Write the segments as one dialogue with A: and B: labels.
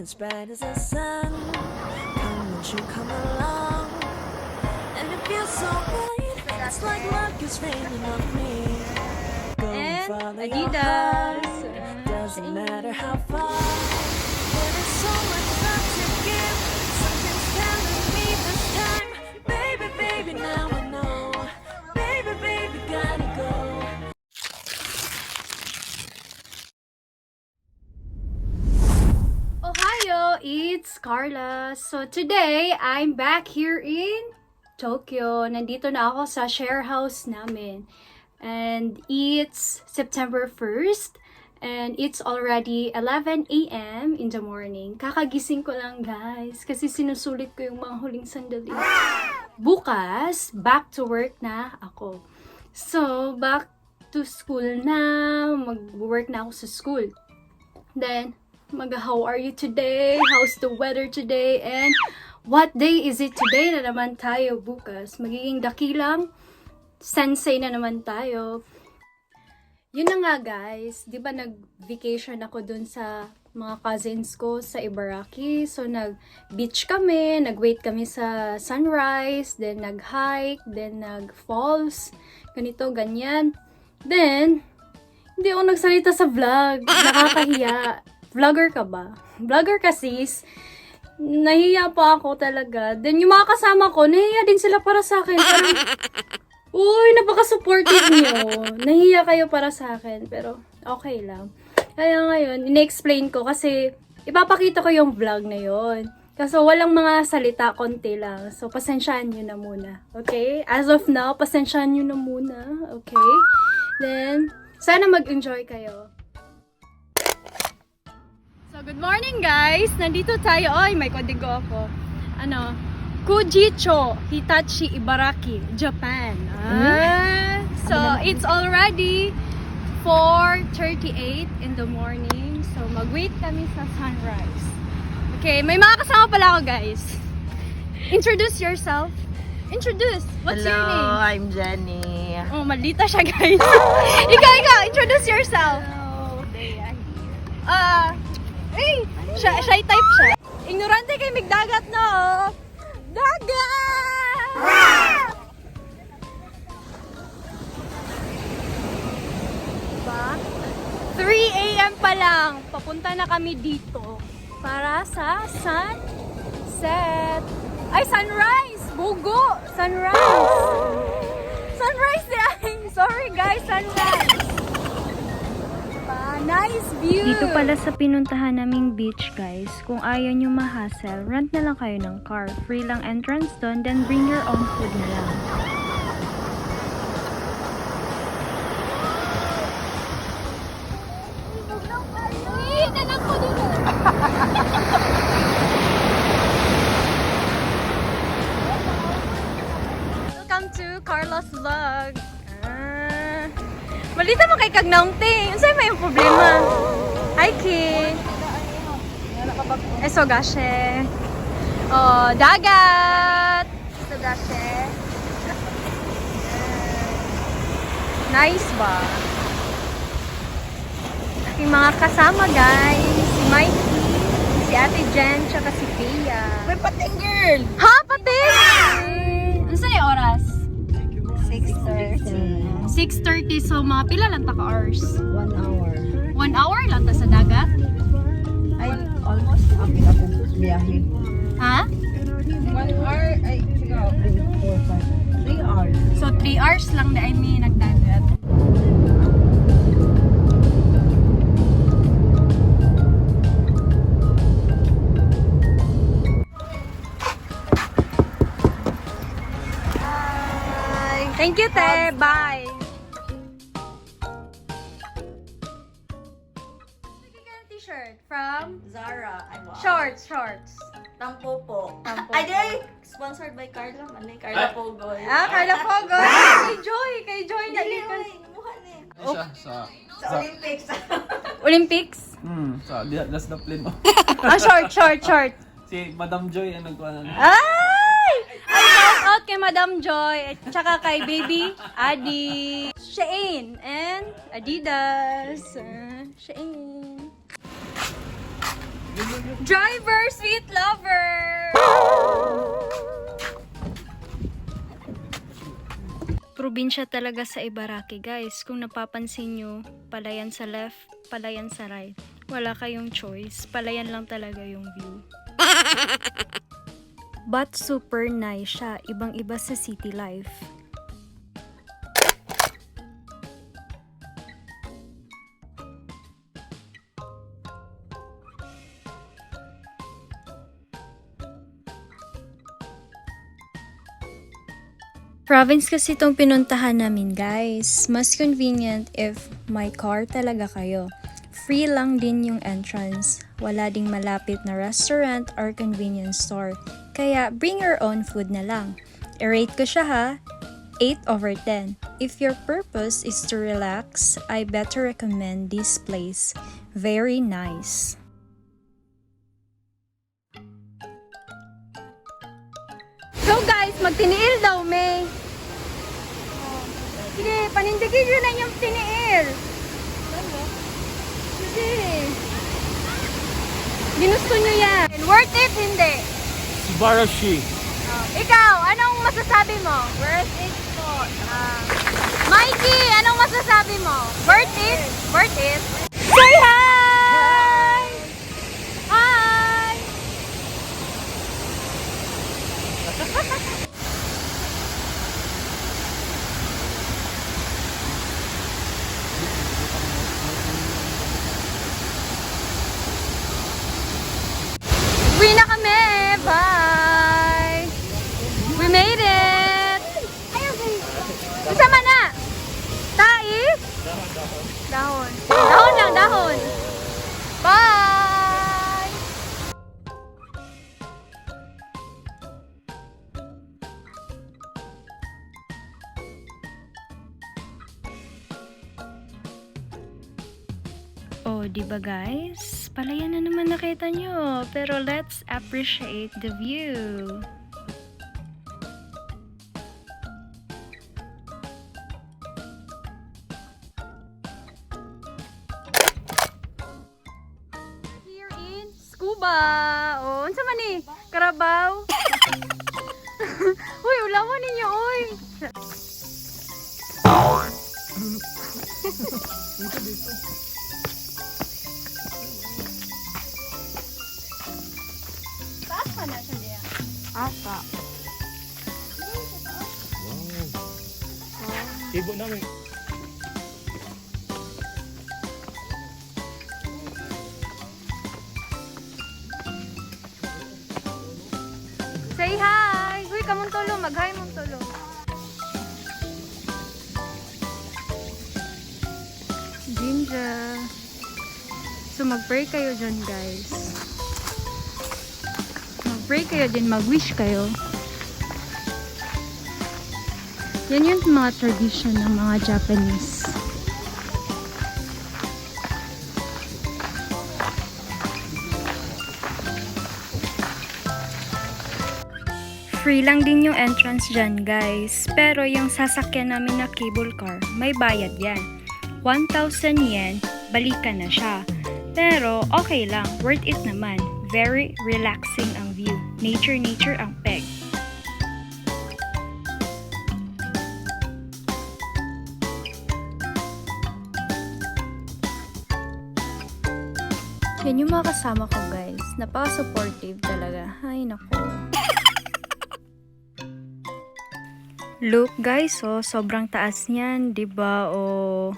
A: as bright as the sun. Come, won't you come along? And it feels so right. It's like luck is raining on me. Go and follow your heart. Doesn't matter how far. There is so much love to give. Something's telling me this time. Baby, baby, now I know. Baby, baby, gotta go.
B: Ohio, it's Carla. So today, I'm back here in Tokyo. Nandito na ako sa share house namin. And it's September 1st. And it's already 11 a.m. in the morning. Kakagising ko lang, guys. Kasi sinusulit ko yung mga huling sandali. Bukas, back to work na ako. So, back to school na. Mag-work na ako sa school. Then, how are you today? How's the weather today? And what day is it today na naman tayo bukas? Magiging dakilang sensei na naman tayo. Yun na nga guys, di ba nag-vacation ako dun sa mga cousins ko sa Ibaraki. So nag-beach kami, nag-wait kami sa sunrise, then nag-hike, then nag-falls, ganito, ganyan. Then, hindi ako nagsalita sa vlog, nakakahiya. Vlogger ka ba? Vlogger ka sis? Nahiya pa ako talaga. Then yung mga kasama ko, nahiya din sila para sa akin. Parang, uy, napaka-supportive niyo. Nahiya kayo para sa akin, pero okay lang. Kaya ngayon, in-explain ko kasi ipapakita ko yung vlog na yon. Kaso walang mga salita, konti lang. So, pasensyaan nyo na muna. Okay? As of now, pasensyaan nyo na muna. Okay? Then, sana mag-enjoy kayo. So, good morning guys! Nandito tayo. Oy, may kodigo ako. Kujicho Hitachi Ibaraki, Japan. So, it's already 4:38 in the morning. So, mag-wait kami sa sunrise. Okay, may mga kasama pala ako guys. Introduce yourself. Introduce. What's your name?
C: Hello, I'm Jenny.
B: Oh, malita siya guys. ikaw, introduce yourself.
C: Hello, Dea here.
B: Shy type siya. Ignorante kay migdagat no. Dagat! Diba? 3 a.m. pa lang. Papunta na kami dito para sa sunset. Ay, sunrise! Bugo! Sunrise! Sunrise din! Sorry guys, sunrise! Nice view!
D: Dito pala sa pinuntahan naming beach guys, kung ayaw nyo ma-hassle, rent na lang kayo ng car. Free lang entrance doon, then bring your own food na lang.
B: Welcome to Carlos Vlog. Malita mo kay Kagnaungting. Ano sa'yo may problema? Hi, Ki. Sogashe. Oh, dagat. Sogashe. Nice ba? Aking mga kasama, guys. Si Mikey, si Ate Jen, tsaka si Pia.
C: May pating girl!
B: Ha? Pating? Ano sa'yo yung oras?
C: 6:30.
B: 6:30, so mga pila lang taka hours?
C: 1 hour.
B: 1 hour lang ta sa dagat?
C: Ay, almost kami ako biyahe.
B: Ha?
C: 1 hour, ay, sigaw. 3 hours.
B: So 3 hours lang na nagdagat. Bye! Thank you, te! Bye! T-shirt from
C: Zara. Ay, wow.
B: Shorts.
C: Tampopo.
B: Tampopo.
C: Ay, di! Sponsored by Carla. Manay, Carla Pogoy.
B: Carla Pogo. Kay Joy na
C: Dali,
B: dito.
C: oy, inuhan eh.
E: Sa
C: Sa Olympics.
B: Olympics?
E: that's the plan.
B: Short.
E: Si Madam Joy, ano ko ano.
B: Ay! Shout out kay Madam Joy at saka kay Baby Adi. Shein and Adidas. Shein. Driver, sweet lover!
D: Probinsya talaga sa Ibaraki, guys. Kung napapansin nyo, palayan sa left, palayan sa right. Wala kayong choice. Palayan lang talaga yung view. But super nice siya. Ibang-iba sa city life. Province kasi itong pinuntahan namin, guys. Mas convenient if may car talaga kayo. Free lang din yung entrance. Wala ding malapit na restaurant or convenience store. Kaya bring your own food na lang. I-rate ko siya ha, 8/10. If your purpose is to relax, I better recommend this place. Very nice.
B: So guys, magtiniil daw, May. Sige, panindigin nyo na yung tiniil. Sige. Ginusto nyo yan. Worth it, hindi.
E: Ibaraki.
B: Ikaw, anong masasabi mo? Worth it po. Mikey, anong masasabi mo? Worth it? Worth it? Say hi! Hi! Uwi na kami! Bye! We made it! Kasama na! Tai? Dahon. Dahon lang, dahon! Bye!
D: Oh, di ba guys? Palayan na naman nakita nyo. Pero let's appreciate the view.
B: Here in Scuba. Oh, unsa man ni? Karabaw. Uy, ulawan ninyo, oy. Taas pa na siya diya.
C: Asa.
E: Ibo namin.
B: Say hi. Uy, kamong tulo, mag-hi mong tulo.
D: Ginger. So mag-pray kayo dyan, guys. Mag-pray kayo din, mag-wish kayo. Yan yung mga tradition ng mga Japanese. Free lang din yung entrance dyan, guys. Pero yung sasakyan namin na cable car, may bayad yan. 1,000 yen, balikan na siya. Pero okay lang, worth it naman. Very relaxing ang view. Nature ang peg. Yan yung mga kasama ko, guys. Napaka-supportive talaga. Ay, nako. Look, guys, oh, sobrang taas niyan, 'di ba? Oh.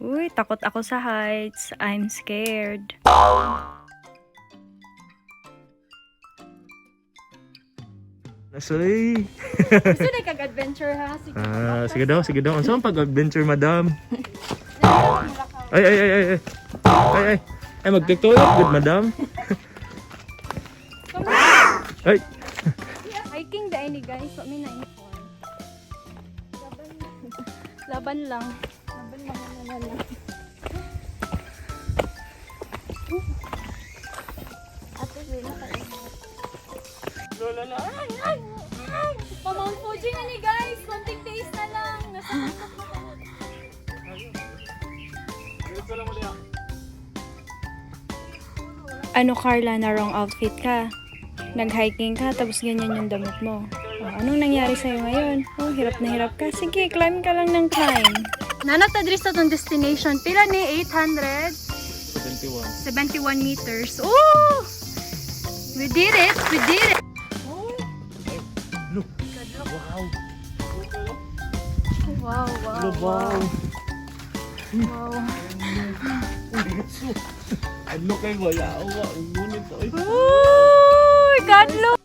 D: Uy, takot ako sa heights. I'm scared.
E: Nasay.
B: Gusto na kag-adventure ha? Sige.
E: Sige daw. Saan pag-adventure, madam? Ay. Ay, magtutulog, good, madam. Ay.
B: Hiking da ini guys, so may na-inform. Laban lang. Ate, wala tayo.
E: Lola na.
B: Pa-Mount Fuji na ni guys, konting days na lang. Nasa
E: Dito lang ulit.
D: Ano Carla, na wrong outfit ka? Nag-hiking ka, tapos ganyan yung damit mo. Oh, anong nangyari sa'yo ngayon? Oh, hirap na hirap ka. Sige, climb ka lang ng climb. Nanat address na itong destination. Pila ni 871 meters. Oh! We did it! We did it!
E: Look. Wow.
D: Wow, wow,
E: Wow.
D: wow.
E: Ano kay wala? Ang ngunit ko.
D: Oh, God, look!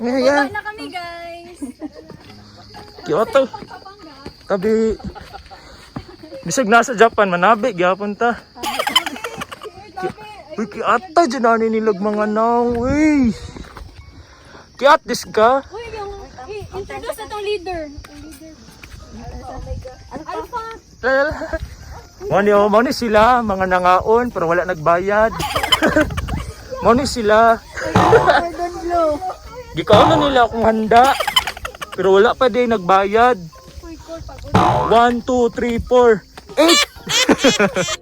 E: Ngayon.
D: Na kami, guys!
E: Kyoto. Tabi. Bisag nasa Japan, manabi. Gyapon ta. Uy, kiata dyan na nilag mga naw. Uy. Kiat dis ka?
D: Uy, introduce na itong leader. Alpha.
E: Mo ni sila, mga nangaon, pero wala nagbayad. Mo ni sila. Gikaon na nila akong handa, pero wala pa din nagbayad. 1, 2, 3, 4, 8!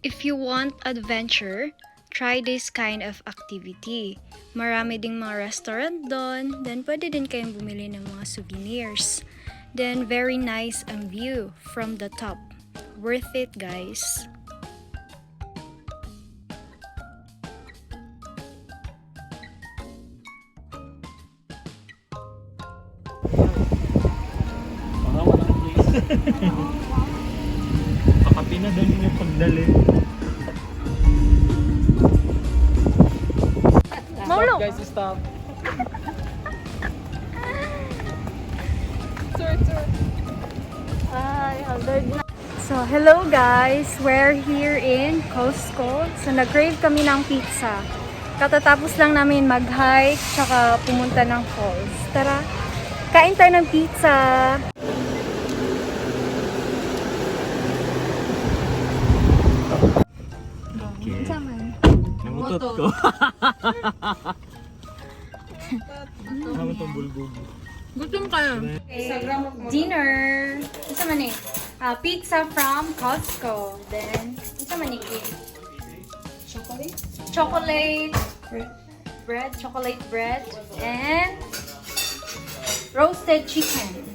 D: If you want adventure, try this kind of activity. Marami ding mga restaurant doon, then pwede din kayong bumili ng mga souvenirs. Then very nice ang view from the top. Worth it, guys.
E: Pakapi na doon yung pagdali.
D: Maulo!
E: Guys, stop.
D: So, hello guys! We're here in Costco. So, nag-crave kami ng pizza. Katatapos lang namin mag-hike, tsaka pumunta ng falls. Tara, kain tayo ng pizza!
E: Namutot ko. Naman itong bulbog.
D: Gutom kayo. Dinner. Isa man eh. Pizza from Costco. Then, isa man eh. Chocolate. Bread. Chocolate bread. And roasted chicken.